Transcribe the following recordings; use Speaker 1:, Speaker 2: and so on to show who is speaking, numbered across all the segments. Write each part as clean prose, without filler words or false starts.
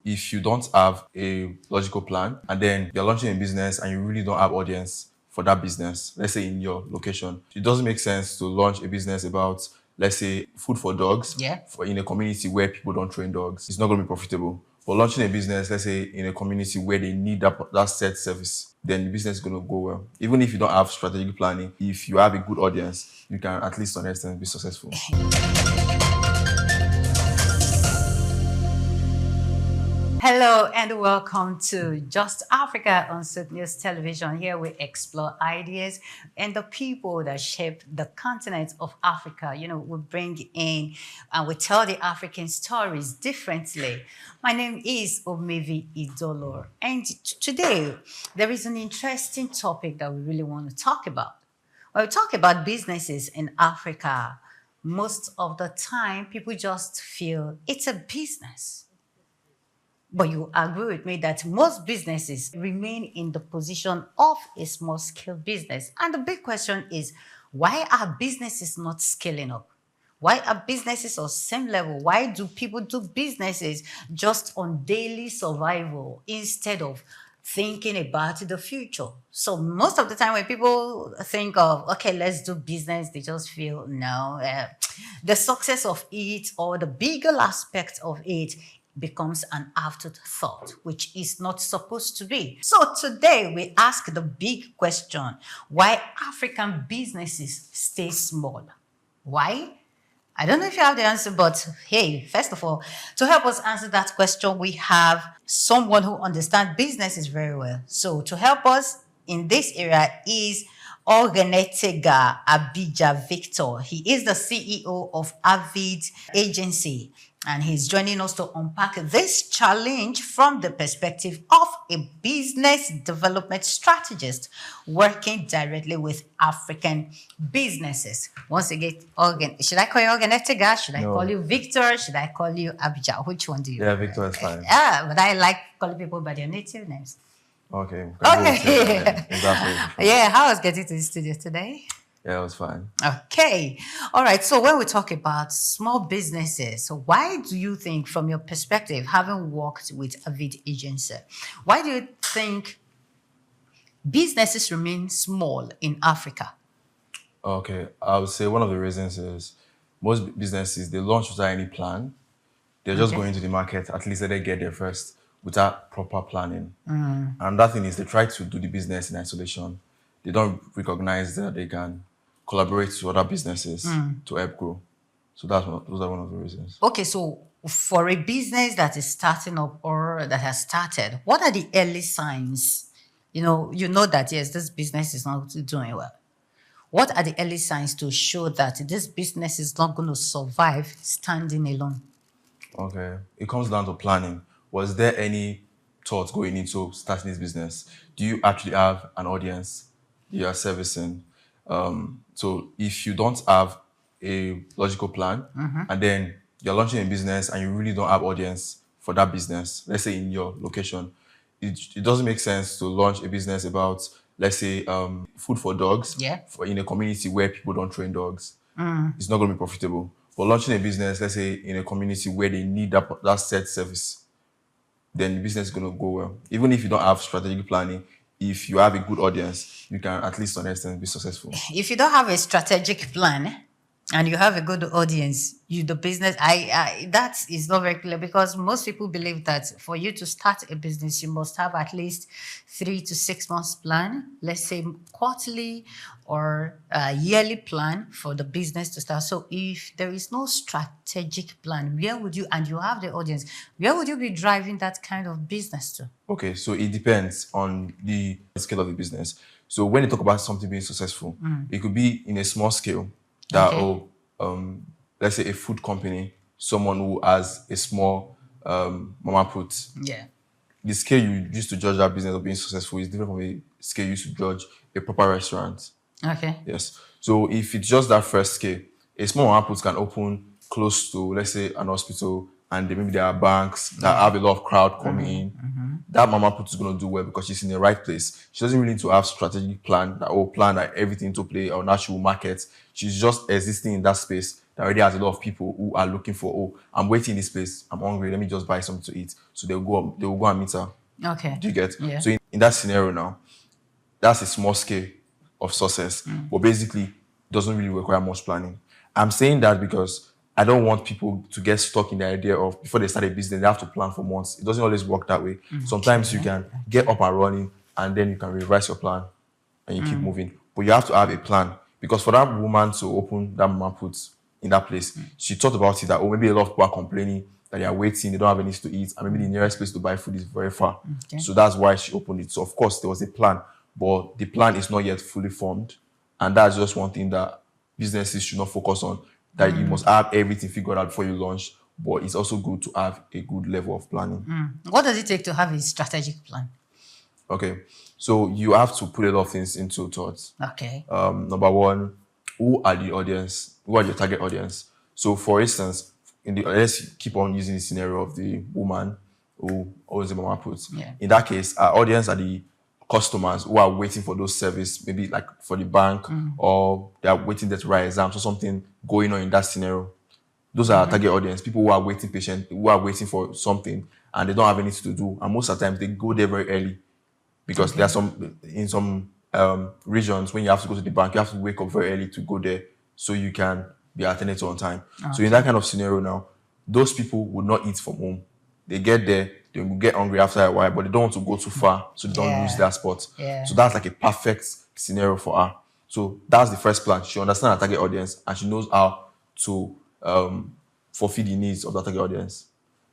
Speaker 1: if you don't have a logical plan and then you're launching a business and you really don't have audience for that business, let's say in your location, it doesn't make sense to launch a business about, let's say, food for dogs in a community where people don't train dogs. It's not going to be profitable. But launching a business, let's say, in a community where they need that set service, then the business is going to go well. Even if you don't have strategic planning, if you have a good audience, you can at least to an extent be successful.
Speaker 2: Hello and welcome to Just Africa on South News Television. Here we explore ideas and the people that shape the continent of Africa. We bring in and we tell the African stories differently. My name is Omevi Idolo, and today there is an interesting topic that we really want to talk about. When we talk about businesses in Africa, most of the time people just feel it's a business. But you agree with me that most businesses remain in the position of a small-scale business. And the big question is, why are businesses not scaling up? Why are businesses on same level? Why do people do businesses just on daily survival instead of thinking about the future? So most of the time when people think of, okay, let's do business, they just feel, no, the success of it or the bigger aspect of it becomes an afterthought, which is not supposed to be. So today we ask the big question, why African businesses stay small? Why? I don't know if you have the answer, but hey, first of all, to help us answer that question, we have someone who understands businesses very well. So to help us in this area is Oghenetega Abijah Victor. He is the CEO of Avid Agency, and he's joining us to unpack this challenge from the perspective of a business development strategist working directly with African businesses. Once again, should I call you Oghenetega? Should I call you Victor? Should I call you Abijah? Which one do you?
Speaker 1: Yeah, Victor is fine.
Speaker 2: But I like calling people by their native names.
Speaker 1: Okay.
Speaker 2: Exactly. Yeah, how was getting to the studio today?
Speaker 1: Yeah, it was fine.
Speaker 2: Okay. All right. So when we talk about small businesses, so why do you think, from your perspective, having worked with Avid Agency, why do you think businesses remain small in Africa?
Speaker 1: Okay. I would say one of the reasons is most businesses, they launch without any plan. They're just going to the market, at least let them get there first without proper planning. And that thing is they try to do the business in isolation. They don't recognize that they can collaborate with other businesses to help grow. So those are one of the reasons.
Speaker 2: Okay, so for a business that is starting up or that has started, what are the early signs? You know that, yes, this business is not doing well. What are the early signs to show that this business is not going to survive standing alone?
Speaker 1: Okay, it comes down to planning. Was there any thought going into starting this business? Do you actually have an audience you are servicing? So if you don't have a logical plan and then you're launching a business and you really don't have audience for that business, let's say in your location, it doesn't make sense to launch a business about, let's say, food for dogs in a community where people don't train dogs. It's not going to be profitable. But launching a business, let's say, in a community where they need that set service, then the business is going to go well. Even if you don't have strategic planning, if you have a good audience, you can at least to an extent be successful.
Speaker 2: If you don't have a strategic plan and you have a good audience, the business, that is not very clear, because most people believe that for you to start a business, you must have at least 3 to 6 months plan, let's say quarterly or yearly plan for the business to start. So if there is no strategic plan, and you have the audience, where would you be driving that kind of business to?
Speaker 1: Okay, so it depends on the scale of the business. So when you talk about something being successful, it could be in a small scale that, let's say a food company, someone who has a small mama put.
Speaker 2: Yeah.
Speaker 1: The scale you use to judge that business of being successful is different from the scale you use to judge a proper restaurant.
Speaker 2: Okay.
Speaker 1: Yes. So if it's just that first scale, a small mama put can open close to, let's say, an hospital, and maybe there are banks that have a lot of crowd coming in. That mama put is going to do well because she's in the right place. She doesn't really need to have strategic plan that everything to play or now she will market. She's just existing in that space that already has a lot of people who are looking for, oh, I'm waiting in this place, I'm hungry, let me just buy something to eat. So they will go and meet her.
Speaker 2: Okay.
Speaker 1: Do you get?
Speaker 2: Yeah.
Speaker 1: So in that scenario now, that's a small scale of success, but basically doesn't really require much planning. I'm saying that because I don't want people to get stuck in the idea of before they start a business, they have to plan for months. It doesn't always work that way. Sometimes you can get up and running and then you can revise your plan and you keep moving. But you have to have a plan because for that woman to open that mama put in that place, she thought about it that, oh, maybe a lot of people are complaining that they are waiting, they don't have anything to eat, and maybe the nearest place to buy food is very far.
Speaker 2: Okay.
Speaker 1: So that's why she opened it. So of course there was a plan, but the plan is not yet fully formed. And that's just one thing that businesses should not focus on, that you must have everything figured out before you launch, but it's also good to have a good level of planning.
Speaker 2: What does it take to have a strategic plan?
Speaker 1: Okay, so you have to put a lot of things into thoughts.
Speaker 2: Okay.
Speaker 1: Number one, who are the audience? Who are your target audience? So, for instance, let's keep on using the scenario of the woman who owns the mama puts.
Speaker 2: Yeah.
Speaker 1: In that case, our audience are the customers who are waiting for those service, maybe like for the bank, or they are waiting there to write exams or something going on in that scenario. Those are our target audience, people who are waiting patient, who are waiting for something and they don't have anything to do. And most of the time they go there very early because there are some regions when you have to go to the bank, you have to wake up very early to go there so you can be attended to on time. So in that kind of scenario now, those people would not eat from home. They get there, they will get hungry after a while, but they don't want to go too far, so they don't lose their spot.
Speaker 2: Yeah.
Speaker 1: So that's like a perfect scenario for her. So that's the first plan. She understands her target audience and she knows how to fulfill the needs of that target audience.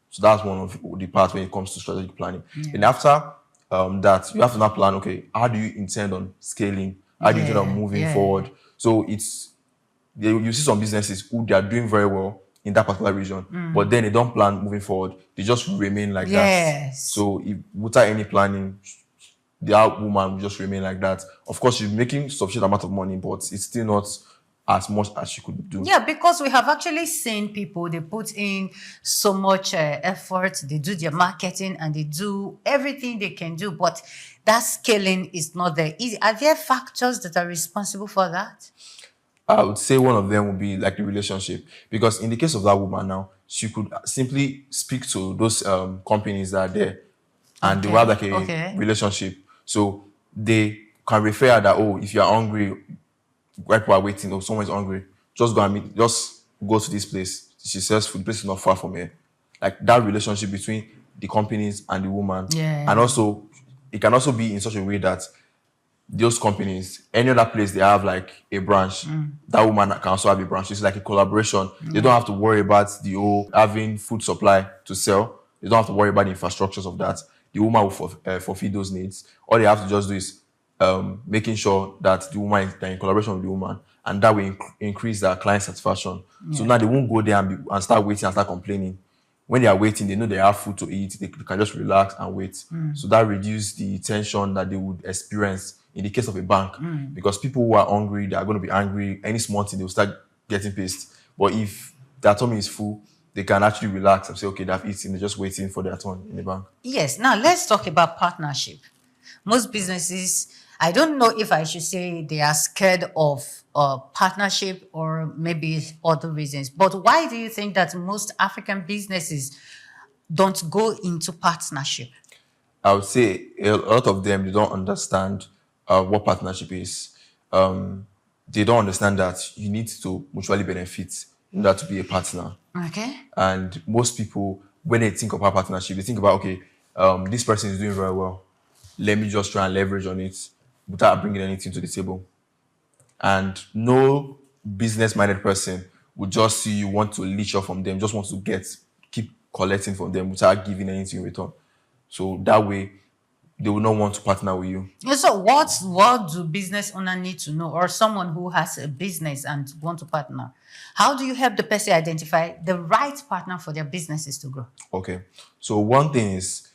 Speaker 1: So that's one of the parts when it comes to strategic planning. And after that, you have to now plan, okay, how do you intend on scaling? How do you intend on moving forward? So you see some businesses who they are doing very well in that particular region, but then they don't plan moving forward. They just remain like that. So without any planning, that woman will just remain like that. Of course, she's making sufficient amount of money, but it's still not as much as she could do.
Speaker 2: Yeah, because we have actually seen people, they put in so much effort, they do their marketing and they do everything they can do, but that scaling is not there. Are there factors that are responsible for that?
Speaker 1: I would say one of them would be like the relationship, because in the case of that woman now, she could simply speak to those companies that are there and they will have like a relationship. So they can refer her that, oh, if you're hungry, while people are waiting, or someone's hungry, just go to this place. She says food, place is not far from here. Like that relationship between the companies and the woman. And also, it can also be in such a way that those companies, any other place they have like a branch, that woman can also have a branch. It's like a collaboration. They don't have to worry about the whole having food supply to sell. They don't have to worry about the infrastructures of that. The woman will fulfill those needs. All they have to just do is making sure that the woman is in collaboration with the woman, and that will increase their client satisfaction. So now they won't go there and start waiting and start complaining. When they are waiting, they know they have food to eat. They can just relax and wait. So that reduces the tension that they would experience in the case of a bank, because people who are hungry, they are going to be angry. Any small thing, they will start getting pissed. But if their tummy is full, they can actually relax and say, okay, they've eaten. They're just waiting for their turn in the bank.
Speaker 2: Yes. Now let's talk about partnership. Most businesses, I don't know if I should say they are scared of partnership or maybe other reasons. But why do you think that most African businesses don't go into partnership?
Speaker 1: I would say a lot of them, they don't understand what partnership is. They don't understand that you need to mutually benefit in order to be a partner.
Speaker 2: Okay.
Speaker 1: And most people, when they think about partnership, they think about, okay, this person is doing very well. Let me just try and leverage on it without bringing anything to the table. And no business-minded person would just see you want to leech off from them, just want to keep collecting from them without giving anything in return. So that way, they will not want to partner with you.
Speaker 2: So what do business owners need to know, or someone who has a business and want to partner? How do you help the person identify the right partner for their businesses to grow?
Speaker 1: Okay. So one thing is,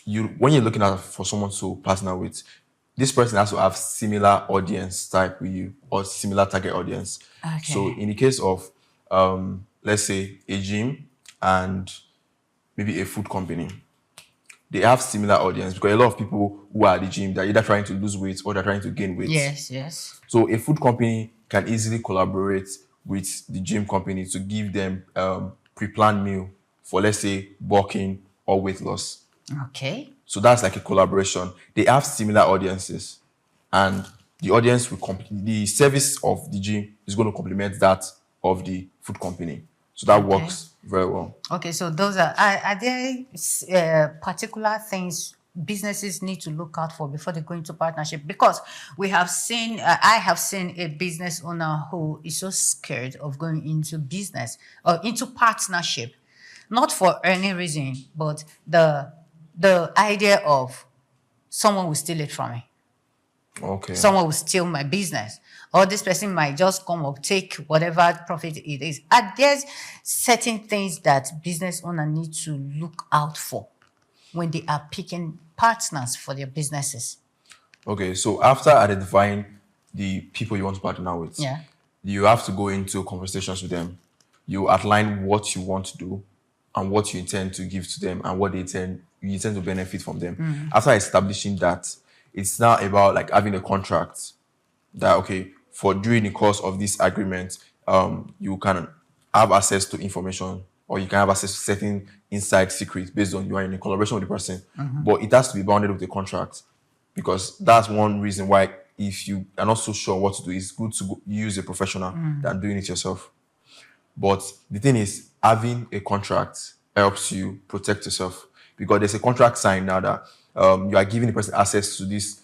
Speaker 1: when you're looking for someone to partner with, this person has to have similar audience type with you or similar target audience.
Speaker 2: Okay.
Speaker 1: So in the case of, let's say, a gym and maybe a food company, they have similar audience because a lot of people who are at the gym, they're either trying to lose weight or they're trying to gain weight.
Speaker 2: Yes.
Speaker 1: So a food company can easily collaborate with the gym company to give them pre-planned meal for, let's say, bulking or weight loss.
Speaker 2: Okay.
Speaker 1: So that's like a collaboration. They have similar audiences, and the audience will complete the service of the gym is going to complement that of the food company. So that
Speaker 2: Okay.
Speaker 1: works very well.
Speaker 2: Okay, so those are there particular things businesses need to look out for before they go into partnership? Because we have seen, I have seen a business owner who is so scared of going into business or into partnership, not for any reason, but the idea of someone will steal it from me.
Speaker 1: Okay.
Speaker 2: Someone will steal my business, or this person might just come up, take whatever profit it is. And there's certain things that business owner need to look out for when they are picking partners for their businesses.
Speaker 1: Okay. So after identifying the people you want to partner with,
Speaker 2: Yeah.
Speaker 1: you have to go into conversations with them. You outline what you want to do and what you intend to give to them and what you intend to benefit from them. After establishing that, it's now about like having a contract that, okay, for during the course of this agreement, you can have access to information or you can have access to certain inside secrets based on you are in a collaboration with the person. But it has to be bounded with a contract, because that's one reason why if you are not so sure what to do, it's good to use a professional than doing it yourself. But the thing is, having a contract helps you protect yourself, because there's a contract signed now that you are giving the person access to this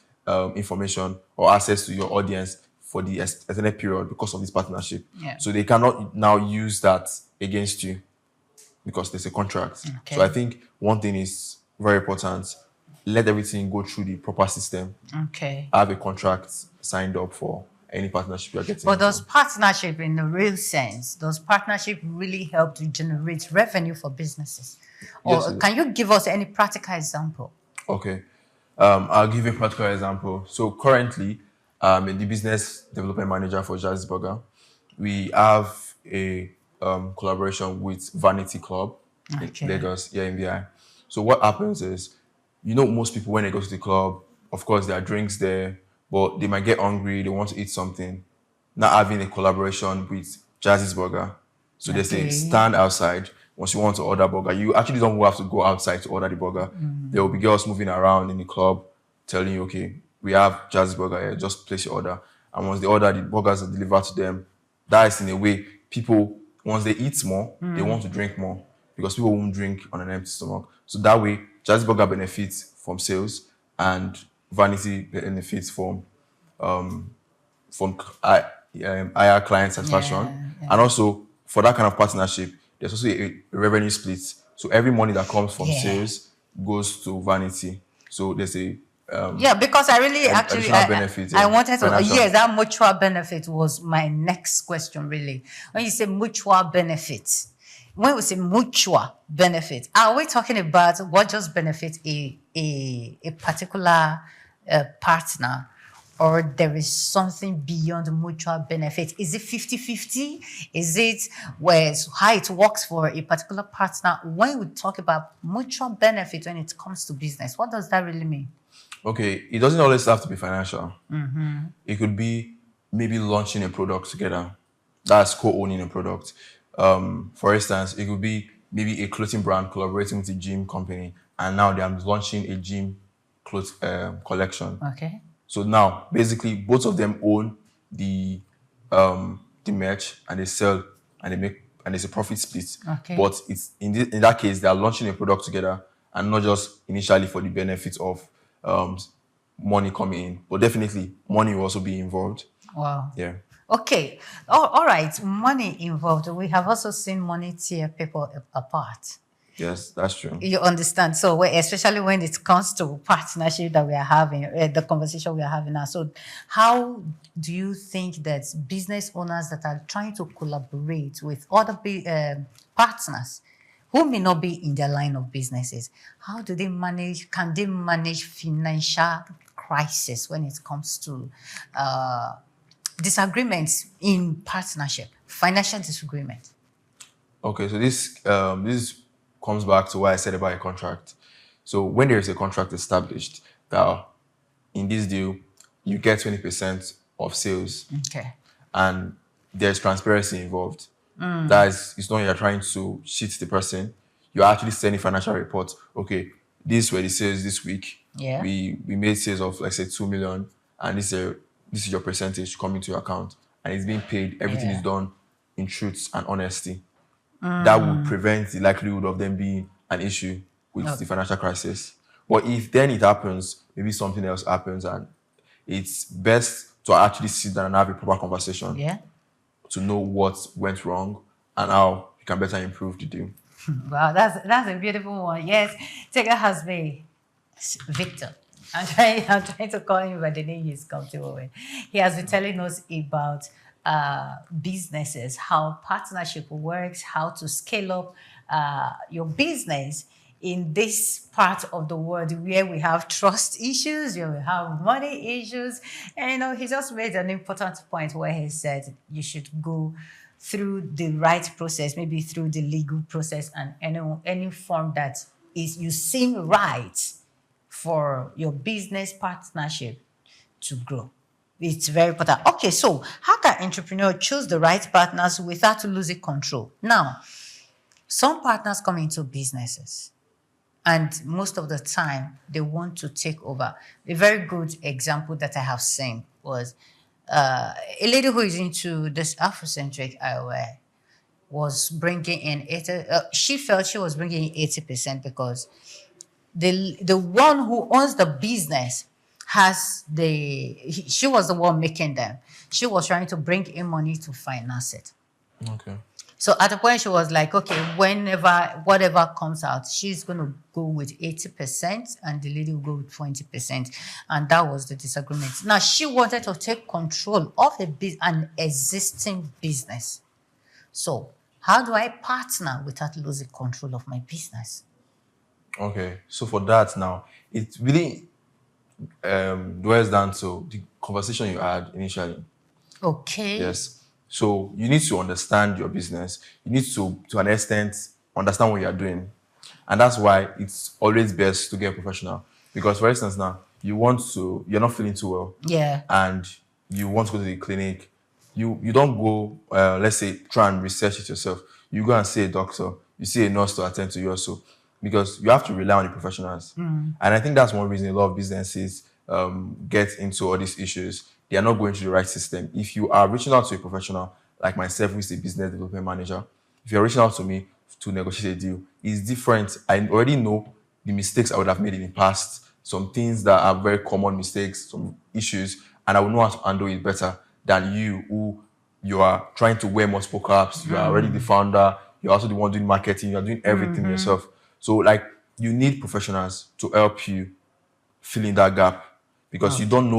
Speaker 1: information or access to your audience for the extended period because of this partnership.
Speaker 2: Yeah.
Speaker 1: So they cannot now use that against you because there's a contract.
Speaker 2: Okay.
Speaker 1: So I think one thing is very important. Let everything go through the proper system.
Speaker 2: Okay.
Speaker 1: Have a contract signed up for any partnership you're getting.
Speaker 2: But does partnership in the real sense, does partnership really help to generate revenue for businesses? Or
Speaker 1: Yes,
Speaker 2: can you give us any practical example?
Speaker 1: Okay. I'll give you a practical example. So currently, in the business development manager for Jazz Burger, we have a collaboration with Vanity Club
Speaker 2: Okay.
Speaker 1: in Lagos, here in VI. So what happens is, most people when they go to the club, of course, there are drinks there, but they might get hungry, they want to eat something. Not having a collaboration with Jazzy's Burger. So they say
Speaker 2: Okay.
Speaker 1: stand outside. Once you want to order burger, you actually don't have to go outside to order the burger. There will be girls moving around in the club telling you, okay, we have Jazzy's Burger here, just place your order. And once they order, the burgers are delivered to them. That is in a way, people, once they eat more, they want to drink more, because people won't drink on an empty stomach. So that way, Jazzy's Burger benefits from sales and Vanity benefits from higher client satisfaction.
Speaker 2: Yeah.
Speaker 1: And also for that kind of partnership, there's also a revenue split. So every money that comes from
Speaker 2: Yeah.
Speaker 1: sales goes to Vanity. So there's a
Speaker 2: Yeah, because I really actually
Speaker 1: additional benefit,
Speaker 2: I
Speaker 1: yeah,
Speaker 2: wanted to
Speaker 1: financial.
Speaker 2: yes, that mutual benefit was my next question really. When you say mutual benefit, when we say mutual benefit, are we talking about what just benefits a particular partner, or there is something beyond mutual benefit? Is it 50-50? Is it how it works for a particular partner? When we talk about mutual benefit when it comes to business, what does that really mean?
Speaker 1: Okay, it doesn't always have to be financial. It could be maybe launching a product together. That's co-owning a product. For instance, it could be maybe a clothing brand collaborating with a gym company, and now they are launching a gym clothes collection.
Speaker 2: Okay.
Speaker 1: So now, basically, both of them own the merch, and they sell, and they make, and there's a profit split.
Speaker 2: Okay.
Speaker 1: But it's in that case, they are launching a product together, and not just initially for the benefit of money coming in, but definitely money will also be involved.
Speaker 2: Wow.
Speaker 1: Yeah.
Speaker 2: Okay. All right. Money involved. We have also seen money tear people apart.
Speaker 1: Yes, that's true.
Speaker 2: You understand? So, especially when it comes to partnership that we are having, the conversation we are having now. So, how do you think that business owners that are trying to collaborate with other partners who may not be in their line of businesses, how do they manage? Can they manage financial crisis when it comes to disagreements in partnership, financial disagreement?
Speaker 1: Okay, so this comes back to what I said about a contract. So when there is a contract established that in this deal you get 20% of sales,
Speaker 2: Okay.
Speaker 1: and there's transparency involved. That is, it's not you're trying to cheat the person. You're actually sending financial reports. Okay, these were the sales this week.
Speaker 2: Yeah.
Speaker 1: We made sales of, let's say, 2 million, and this is your percentage coming to your account, and it's being paid. Everything is
Speaker 2: Yeah.
Speaker 1: done in truth and honesty. That would prevent the likelihood of them being an issue with
Speaker 2: No.
Speaker 1: the financial crisis. But if then it happens, maybe something else happens, and it's best to actually sit down and have a proper conversation
Speaker 2: Yeah.
Speaker 1: to know what went wrong and how you can better improve the deal.
Speaker 2: Wow, that's a beautiful one. Yes, take a husband, Victor. I'm trying to call him by the name he's comfortable with. He has been telling us about businesses, how partnership works, how to scale up your business in this part of the world where we have trust issues, where we have money issues. And he just made an important point where he said you should go through the right process, maybe through the legal process and any form that is you seem right for your business partnership to grow. It's very important. Okay, so how can entrepreneur choose the right partners without losing control? Now, some partners come into businesses and most of the time they want to take over. A very good example that I have seen was a lady who is into this Afrocentric eyewear was bringing in 80, she felt she was bringing in 80% because the one who owns the business she was the one making them. She was trying to bring in money to finance it.
Speaker 1: Okay.
Speaker 2: So at the point she was like, okay, whatever comes out, she's going to go with 80% and the lady will go with 20%. And that was the disagreement. Now she wanted to take control of an existing business. So how do I partner without losing control of my business?
Speaker 1: Okay. So for that now, it really dwells down to the conversation you had initially.
Speaker 2: Okay.
Speaker 1: Yes. So you need to understand your business. You need to an extent, understand what you are doing. And that's why it's always best to get a professional. Because for instance now, you're not feeling too well.
Speaker 2: Yeah.
Speaker 1: And you want to go to the clinic. You don't go, let's say, try and research it yourself. You go and see a doctor. You see a nurse to attend to you also. Because you have to rely on the professionals. And I think that's one reason a lot of businesses get into all these issues. They are not going through the right system. If you are reaching out to a professional like myself, who is a business development manager, if you're reaching out to me to negotiate a deal, it's different. I already know the mistakes I would have made in the past, some things that are very common mistakes, some issues, and I will know how to handle it better than you, who you are trying to wear multiple caps. You are already the founder. You're also the one doing marketing. You're doing everything yourself. So, like, you need professionals to help you fill in that gap because you don't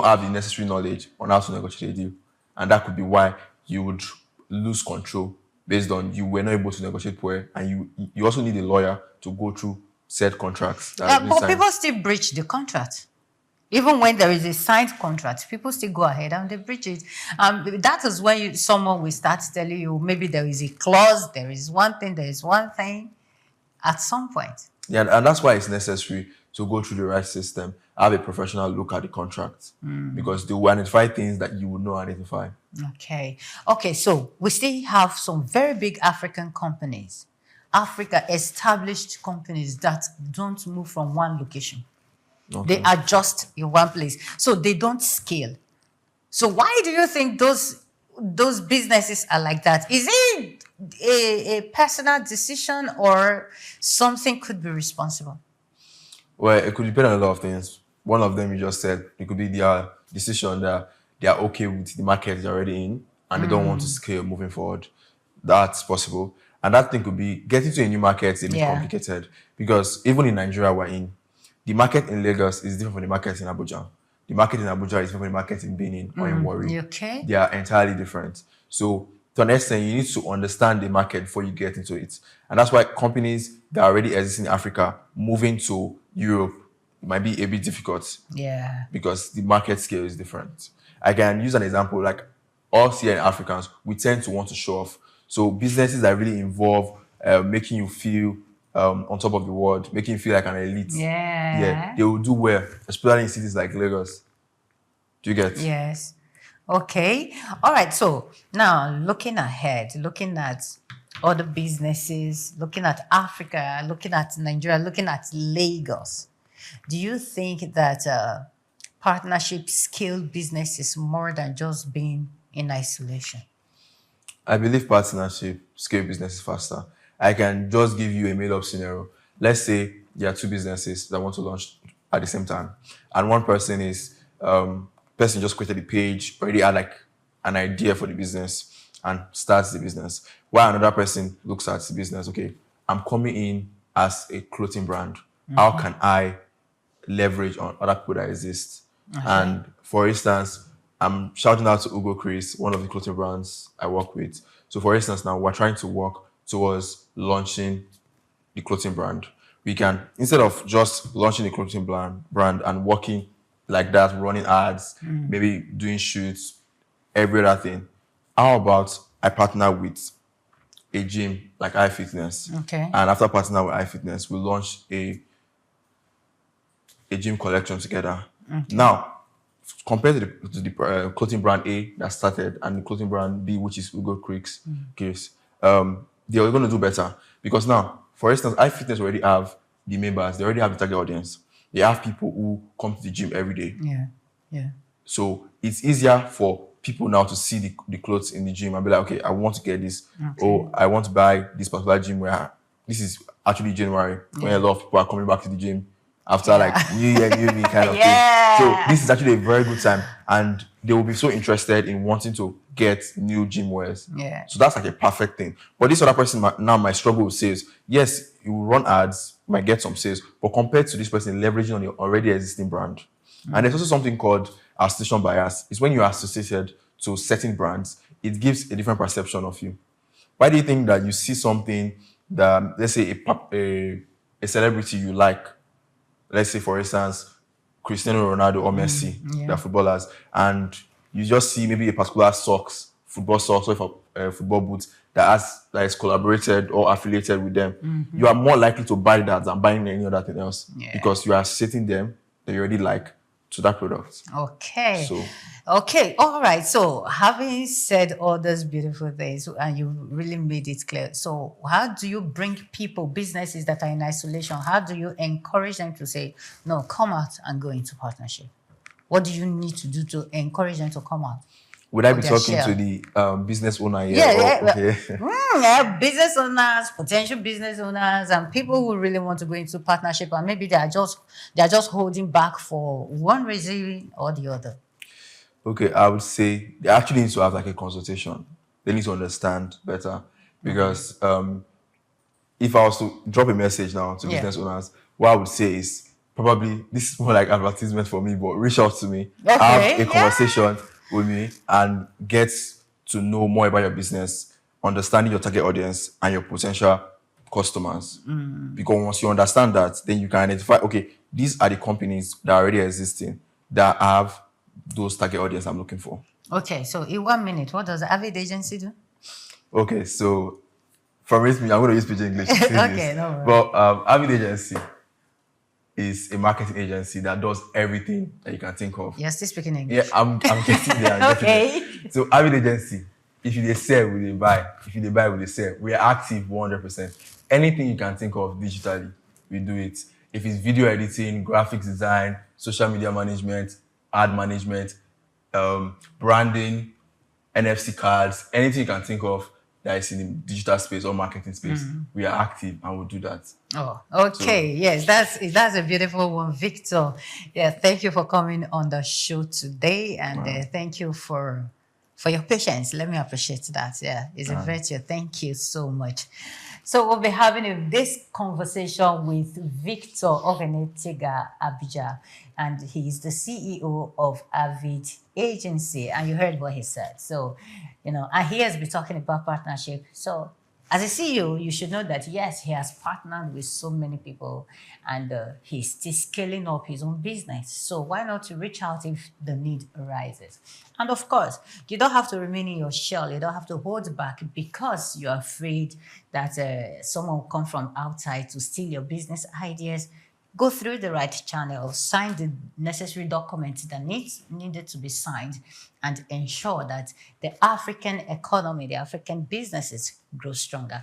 Speaker 1: have the necessary knowledge on how to negotiate a deal. And that could be why you would lose control based on you were not able to negotiate well. And you also need a lawyer to go through said contracts. That have been
Speaker 2: But
Speaker 1: signed.
Speaker 2: people still breach the contract. Even when there is a signed contract, people still go ahead and they breach it. That is when someone will start telling you maybe there is a clause, there is one thing at some point.
Speaker 1: Yeah, and that's why it's necessary to go through the right system, have a professional look at the contract because they will identify things that you would not identify.
Speaker 2: Okay, so we still have some very big African companies, Africa established companies that don't move from one location.
Speaker 1: Okay.
Speaker 2: They are just in one place. So they don't scale. So why do you think those businesses are like that? Is it a personal decision or something could be responsible?
Speaker 1: Well, it could depend on a lot of things. One of them you just said, it could be their decision that they are okay with the market they're already in and they don't want to scale moving forward. That's possible. And that thing could be getting to a new market is a bit
Speaker 2: Yeah.
Speaker 1: complicated because even in Nigeria we're in, the market in Lagos is different from the market in Abuja. The market in Abuja is different from the market in Benin or in Warri.
Speaker 2: Okay.
Speaker 1: They are entirely different. So to an extent, you need to understand the market before you get into it. And that's why companies that already exist in Africa moving to Europe might be a bit difficult
Speaker 2: Yeah.
Speaker 1: because the market scale is different. I can use an example like us here in Africans, we tend to want to show off. So businesses that really involve making you feel on top of the world, making you feel like an elite.
Speaker 2: Yeah.
Speaker 1: They will do well, especially in cities like Lagos. Do you get?
Speaker 2: Yes. Okay. All right. So now looking ahead, looking at other businesses, looking at Africa, looking at Nigeria, looking at Lagos, do you think that partnership scale business is more than just being in isolation?
Speaker 1: I believe partnership scale business is faster. I can just give you a made up scenario. Let's say there are two businesses that want to launch at the same time, and one person is person just created the page, already had like an idea for the business and starts the business. While another person looks at the business, okay, I'm coming in as a clothing brand. How can I leverage on other people that exist?
Speaker 2: Okay.
Speaker 1: And for instance, I'm shouting out to Ugo Chris, one of the clothing brands I work with. So for instance, now we're trying to work towards launching the clothing brand. We can, instead of just launching the clothing brand and working like that, running ads, maybe doing shoots, every other thing. How about I partner with a gym like iFitness?
Speaker 2: Okay.
Speaker 1: And after partnering with iFitness, we launch a gym collection together. Now, compared to the clothing brand A that started and the clothing brand B, which is Ugo Creeks case, they're going to do better because now, for instance, iFitness already have the members, they already have the target audience. They have people who come to the gym every day.
Speaker 2: Yeah. Yeah.
Speaker 1: So it's easier for people now to see the clothes in the gym and be like, okay, I want to get this.
Speaker 2: Okay.
Speaker 1: Or I want to buy this particular gym where this is actually January when a lot of people are coming back to the gym after like
Speaker 2: Yeah.
Speaker 1: New Year, New Me kind of thing. So
Speaker 2: Yeah.
Speaker 1: this is actually a very good time. And they will be so interested in wanting to get new gym wears.
Speaker 2: Yeah.
Speaker 1: So that's like a perfect thing. But this other person now might struggle with sales. Yes, you will run ads, might get some sales, but compared to this person leveraging on your already existing brand. And there's also something called association bias. It's when you are associated to certain brands, it gives a different perception of you. Why do you think that you see something that, let's say, a celebrity you like, let's say, for instance, Cristiano Ronaldo or Messi,
Speaker 2: Yeah.
Speaker 1: they're footballers, and you just see maybe a particular socks, football socks, or if a football boot that is collaborated or affiliated with them, you are more likely to buy that than buying any other thing else
Speaker 2: Yeah.
Speaker 1: because you are setting them that you already like to that product.
Speaker 2: Okay.
Speaker 1: So
Speaker 2: Okay. All right. So, having said all those beautiful things, and you really made it clear. So, how do you bring people, businesses that are in isolation, how do you encourage them to say, no, come out and go into partnership? What do you need to do to encourage them to come out
Speaker 1: would I
Speaker 2: of
Speaker 1: be
Speaker 2: their
Speaker 1: talking to
Speaker 2: shell?
Speaker 1: the business owner here?
Speaker 2: Yeah,
Speaker 1: Or
Speaker 2: yeah,
Speaker 1: okay.
Speaker 2: yeah, business owners, potential business owners, and people who really want to go into partnership, and maybe they are just holding back for one reason or the other.
Speaker 1: Okay, I would say they actually need to have like a consultation. They need to understand better because if I was to drop a message now to
Speaker 2: Yeah.
Speaker 1: business owners, what I would say is probably this is more like advertisement for me, but reach out to me, have a
Speaker 2: Okay. Yeah.
Speaker 1: conversation with me, and get to know more about your business, understanding your target audience and your potential customers. Because once you understand that, then you can identify, okay, these are the companies that are already existing that have those target audience I'm looking for.
Speaker 2: Okay. So in 1 minute, what does the avid agency do?
Speaker 1: Okay, so from me, I'm going to use pidgin English to say
Speaker 2: Okay.
Speaker 1: this.
Speaker 2: No worries.
Speaker 1: But Avid Agency is a marketing agency that does everything that you can think of.
Speaker 2: You're still speaking
Speaker 1: Yeah,
Speaker 2: English.
Speaker 1: I'm getting there. I'm getting there.
Speaker 2: Okay.
Speaker 1: So Avid Agency, if you dey sell, we dey buy. If you dey buy, we dey sell. We are active 100%. Anything you can think of digitally, we do it. If it's video editing, graphics design, social media management, ad management, branding, NFC cards, anything you can think of that is in the digital space or marketing space, we are active and we'll do that.
Speaker 2: Oh, okay. Yes, that's a beautiful one, Victor. Yeah, thank you for coming on the show today, and thank you for your patience. Let me appreciate that. Yeah, it's a virtue. Thank you so much. So we'll be having this conversation with Victor Oghenetega Abijah, and he's the CEO of Avid Agency. And you heard what he said. So, and he has been talking about partnership. So as a CEO, you should know that yes, he has partnered with so many people, and he's still scaling up his own business. So why not to reach out if the need arises? And of course, you don't have to remain in your shell. You don't have to hold back because you're afraid that someone will come from outside to steal your business ideas. go through the right channels, sign the necessary documents that needed to be signed, and ensure that the African economy, the African businesses grow stronger.